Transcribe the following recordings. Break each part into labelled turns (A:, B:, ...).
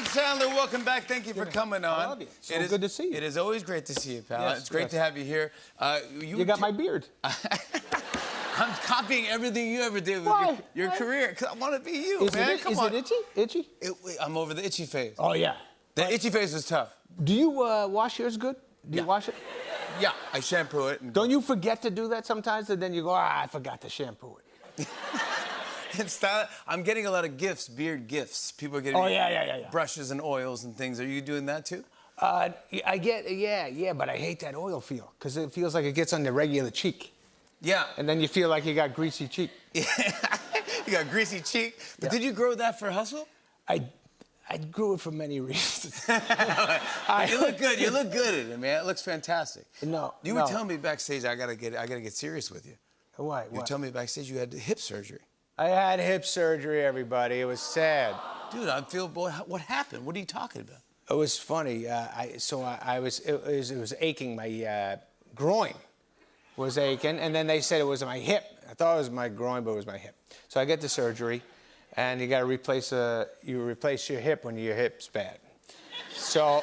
A: Sandler, welcome back. Thank you for coming on.
B: I love you. So good to see you.
A: It is always great to see you, pal.
B: Yes,
A: it's great to have you here.
B: You got my beard.
A: I'm copying everything you ever did with your career, because I want to be you, man. Come on.
B: Is it itchy? Itchy?
A: I'm over the itchy phase.
B: Oh, yeah.
A: The itchy phase was tough.
B: Do you wash yours good? Do you wash it?
A: Yeah, I shampoo it.
B: Don't you forget to do that sometimes, and then you go, I forgot to shampoo it?
A: I'm getting a lot of gifts, beard gifts. People are getting brushes and oils and things. Are you doing that too?
B: I get, but I hate that oil feel, because it feels like it gets on the regular cheek.
A: Yeah.
B: And then you feel like you got greasy cheek.
A: You got greasy cheek. But did you grow that for hustle?
B: I grew it for many reasons.
A: You look good. You look good at it, man. It looks fantastic.
B: No.
A: You were telling me backstage I gotta get serious with you.
B: Why?
A: You were telling me backstage you had hip surgery.
B: I had hip surgery, everybody. It was sad.
A: Dude, I feel, boy, what happened? What are you talking about?
B: It was funny. It was aching. My groin was aching, and then they said it was my hip. I thought it was my groin, but it was my hip. So I get the surgery, and you got to replace your hip when your hip's bad. So,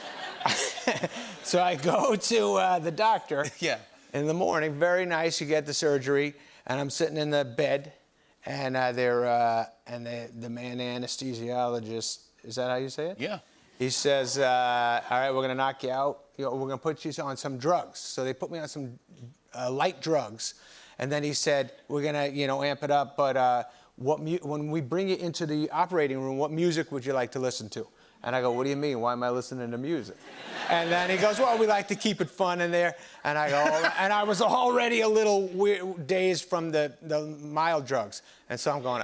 B: so I go to the doctor.
A: Yeah.
B: In the morning, very nice. You get the surgery, and I'm sitting in the bed. And the man anesthesiologist, is that how you say it?
A: Yeah.
B: He says, all right, we're gonna knock you out. We're gonna put you on some drugs. So they put me on some light drugs. And then he said, we're gonna, amp it up, but when we bring you into the operating room, what music would you like to listen to? And I go, what do you mean? Why am I listening to music? And then he goes, well, we like to keep it fun in there. And I go, and I was already a little dazed from the mild drugs. And so I'm going,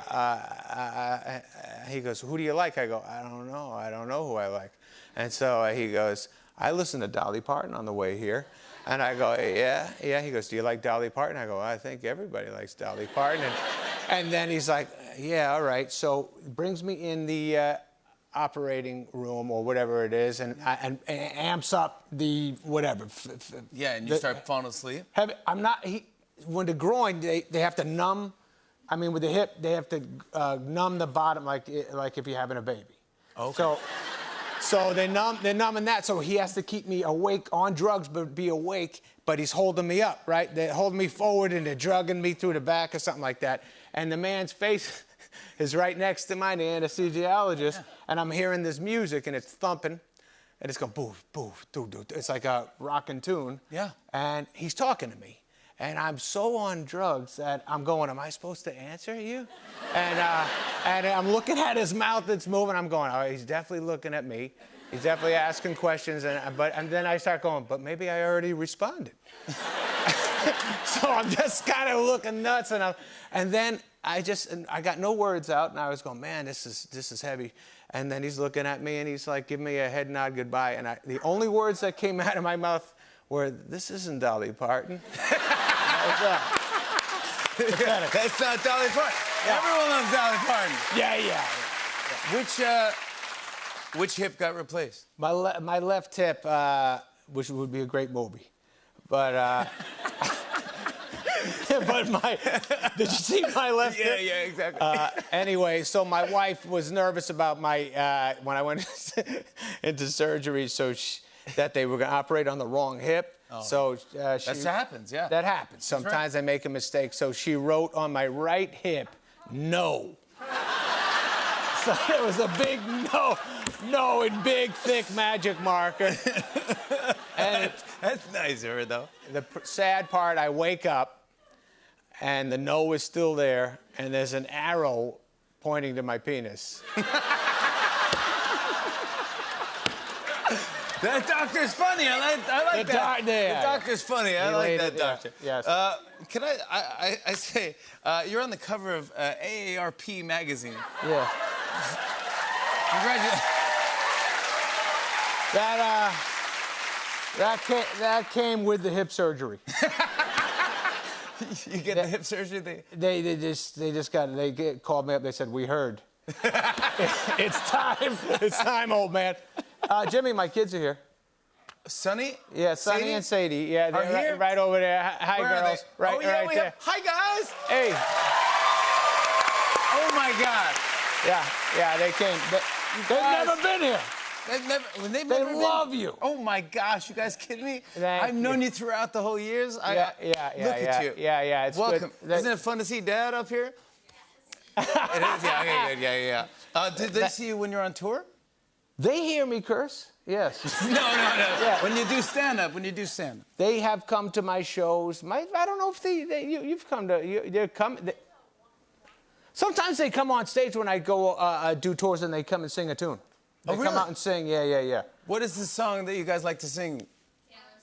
B: he goes, who do you like? I go, I don't know. I don't know who I like. And so he goes, I listened to Dolly Parton on the way here. And I go, yeah. He goes, do you like Dolly Parton? I go, I think everybody likes Dolly Parton. And then he's like, yeah, all right. So he brings me in the operating room or whatever it is, and amps up the whatever.
A: Yeah, and you start falling asleep.
B: When the groin, they have to numb. I mean, with the hip, they have to numb the bottom, like if you're having a baby. Okay. So they're numbing that. So he has to keep me awake on drugs, but be awake. But he's holding me up, right? They're holding me forward and they're drugging me through the back or something like that. And the man's face is right next to mine, the anesthesiologist, and I'm hearing this music, and it's thumping, and it's going boof, boof, doo, doo. It's like a rockin' tune.
A: Yeah.
B: And he's talking to me, and I'm so on drugs that I'm going, am I supposed to answer you? And I'm looking at his mouth that's moving. I'm going, oh, he's definitely looking at me. He's definitely asking questions, and then I start going, but maybe I already responded. So I'm just kind of looking nuts, and then I got no words out, and I was going, man, this is heavy. And then he's looking at me, and he's like, give me a head nod goodbye. And the only words that came out of my mouth were, this isn't Dolly Parton.
A: That's not Dolly Parton. Yeah. Everyone loves Dolly Parton.
B: Yeah.
A: Which hip got replaced?
B: My left hip, which would be a great movie. But did you see my left hip?
A: Yeah, exactly.
B: Anyway, so my wife was nervous about when I went into surgery, so that they were going to operate on the wrong hip.
A: Oh.
B: So
A: that happens, yeah.
B: That happens. Sometimes I make a mistake. So she wrote on my right hip, no. So it was a big no in big, thick magic marker. And
A: that's nice of her, though.
B: The sad part, I wake up, and the no is still there, and there's an arrow pointing to my penis.
A: That doctor's funny. I like that. The doctor's funny. I like that doctor.
B: Yes.
A: Can I say, you're on the cover of AARP magazine.
B: Yeah.
A: Congratulations.
B: That came with the hip surgery.
A: You get the hip surgery?
B: They called me up. They said, we heard. It's time. It's time, old man. Jimmy, my kids are here.
A: Sonny?
B: Yeah, Sonny
A: Sadie?
B: and Sadie. Yeah, they're right over there. Hi,
A: Where
B: girls. Right, right there.
A: Hi, guys.
B: Hey.
A: Oh my God.
B: Yeah, they came. They've never been here.
A: They've
B: They
A: never
B: love you.
A: Oh my gosh, you guys kidding me?
B: Thank
A: I've known you throughout the whole years.
B: Yeah.
A: Look at you.
B: Yeah. It's
A: welcome.
B: good.
A: Isn't it fun to see Dad up here? It is. Yeah. Okay. Good. Yeah. Did they see you when you're on tour?
B: They hear me curse. Yes.
A: No.
B: Yeah.
A: When you do stand up.
B: They have come to my shows. I don't know if you've come to. They're coming. Sometimes they come on stage when I go do tours and they come and sing a tune. They come out and sing. Yeah.
A: What is the song that you guys like to sing?
C: Taylor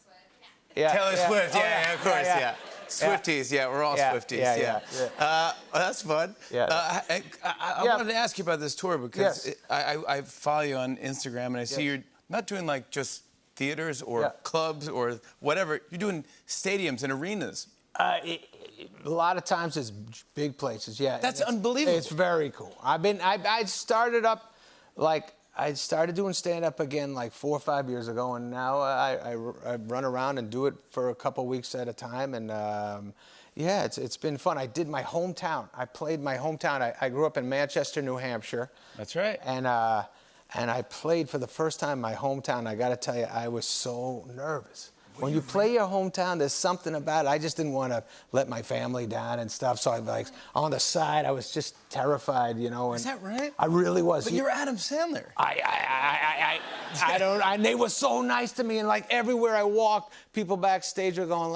C: Swift.
B: Yeah.
A: Taylor Swift.
B: Oh,
A: Yeah, of course. Yeah. Swifties. Yeah, we're all Swifties. Yeah. Well, that's fun.
B: Yeah.
A: I wanted to ask you about this tour because I follow you on Instagram and I see you're not doing like just theaters or clubs or whatever. You're doing stadiums and arenas.
B: A lot of times it's big places. Yeah.
A: That's unbelievable.
B: It's very cool. I started doing stand-up again like 4 or 5 years ago, and now I run around and do it for a couple weeks at a time, and it's been fun. I did my hometown. I played my hometown. I grew up in Manchester, New Hampshire.
A: That's right.
B: And I played for the first time in my hometown. I got to tell you, I was so nervous. When you play your hometown, there's something about it. I just didn't want to let my family down and stuff. So I like on the side, I was just terrified, you know. And
A: is that right?
B: I really was.
A: But you're Adam Sandler.
B: And they were so nice to me. And like everywhere I walked, people backstage were going,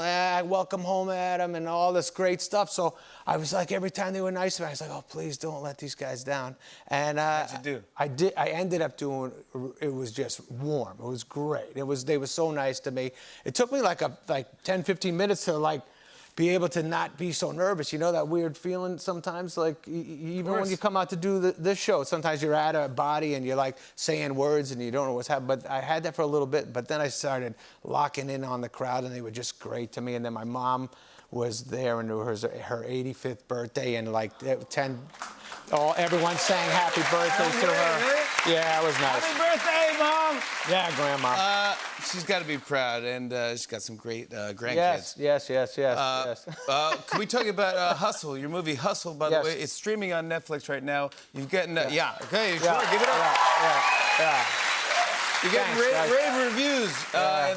B: welcome home, Adam, and all this great stuff. So I was like, every time they were nice to me, I was like, oh, please don't let these guys down. And
A: how'd you do?
B: I ended up doing, it was just warm. It was great. They were so nice to me. It took me like 10, 15 minutes to like be able to not be so nervous. You know that weird feeling sometimes, like even when you come out to do this show, sometimes you're at a body and you're like saying words and you don't know what's happening. But I had that for a little bit, but then I started locking in on the crowd and they were just great to me. And then my mom was there and it was her 85th birthday and like everyone sang happy birthday to her.
A: Really?
B: Yeah, it was nice.
A: Happy birthday, Mom!
B: Yeah, Grandma.
A: She's got to be proud, and she's got some great grandkids.
B: Yes.
A: Can we talk about Hustle, your movie Hustle, by the way? It's streaming on Netflix right now. You've gotten, okay, sure, give it up.
B: Yeah.
A: You're getting rave reviews.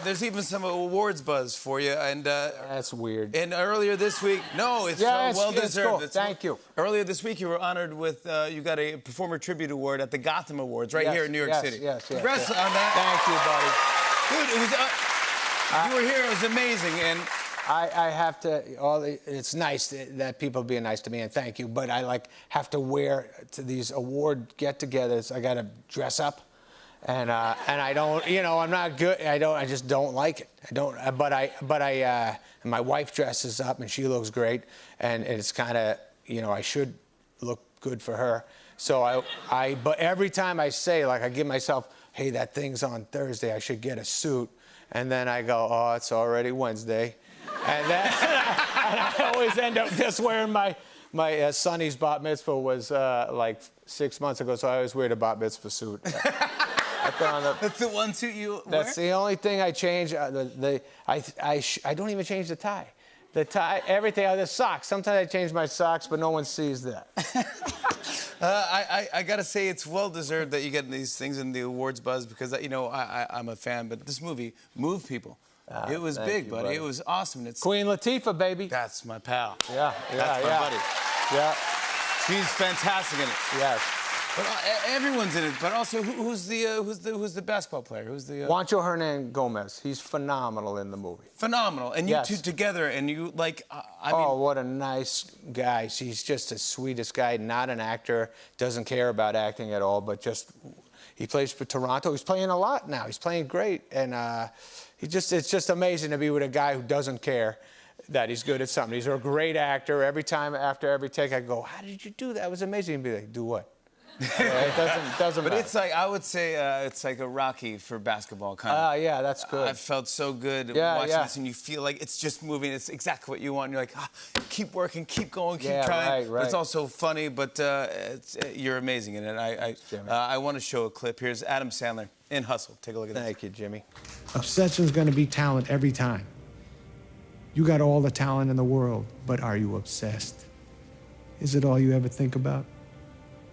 A: There's even some awards buzz for you. And
B: that's weird.
A: And earlier this week, it's well deserved.
B: Cool. Thank you.
A: Earlier this week, you were honored with you got a Performer Tribute Award at the Gotham Awards here in New York City. Congrats on that.
B: Thank you, buddy.
A: Dude, you were here. It was amazing. And
B: I have to. It's nice that people being nice to me, and thank you. But I have to wear to these award get-togethers. I got to dress up. And I don't, I'm not good. I just don't like it. I don't. But and my wife dresses up and she looks great, and it's kind of, I should look good for her. So but every time I say, like, I give myself, hey, that thing's on Thursday, I should get a suit, and then I go, oh, it's already Wednesday, and then and I always end up just wearing my Sonny's bat mitzvah was like 6 months ago, so I always wear the bat mitzvah suit.
A: That's the one suit you wear?
B: That's the only thing I change. I don't even change the tie. The tie, everything, the socks. Sometimes I change my socks, but no one sees that.
A: I got to say, it's well-deserved that you get these things in the awards buzz because, I'm a fan, but this movie moved people. It was big, buddy. It was awesome. It's
B: Queen Latifah, baby.
A: That's my pal.
B: That's my
A: buddy.
B: Yeah.
A: She's fantastic in it.
B: Yes.
A: But everyone's in it. But also, who's the basketball player? Who's the
B: Juancho Hernan Gomez. He's phenomenal in the movie.
A: Phenomenal. And you two together, and you I mean,
B: what a nice guy. He's just the sweetest guy. Not an actor. Doesn't care about acting at all. But he plays for Toronto. He's playing a lot now. He's playing great, and it's just amazing to be with a guy who doesn't care that he's good at something. He's a great actor. Every time after every take, I go, "How did you do that? It was amazing." He'd be like, "Do what?" It doesn't
A: but
B: matter.
A: it's like, I would say it's like a Rocky for basketball kind of.
B: Yeah, that's good.
A: I felt so good watching this, and you feel like it's just moving. It's exactly what you want. And you're like, keep working, keep going, keep trying.
B: Right.
A: But it's also funny, but you're amazing in it. I want to show a clip. Here's Adam Sandler in Hustle. Take a look at this.
B: Thank you, Jimmy.
D: Obsession's going to be talent every time. You got all the talent in the world, but are you obsessed? Is it all you ever think about?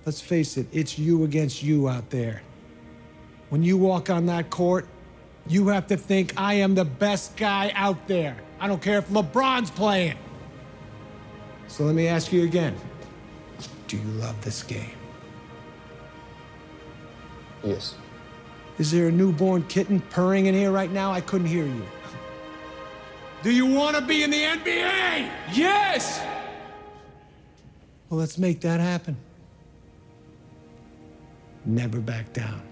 D: Let's face it, it's you against you out there. When you walk on that court, you have to think I am the best guy out there. I don't care if LeBron's playing. So let me ask you again. Do you love this game?
E: Yes.
D: Is there a newborn kitten purring in here right now? I couldn't hear you. Do you want to be in the NBA?
E: Yes!
D: Well, let's make that happen. Never back down.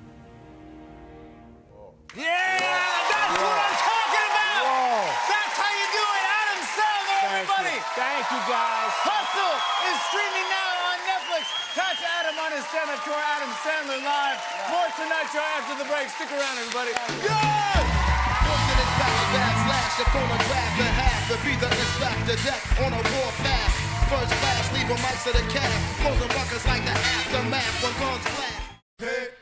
A: Yeah, that's what I'm talking about. That's how you do it. Adam Sandler, everybody.
B: Thank you, guys.
A: Hustle is streaming now on Netflix. Catch Adam on his stand-up tour, Adam Sandler Live. More Tonight Show after the break. Stick around, everybody. Good!
F: The phonograph and half to be the inspector deck on a warpath. First class, leave a mic to the cat. Closing buckets like the aftermath when guns blast. Hey.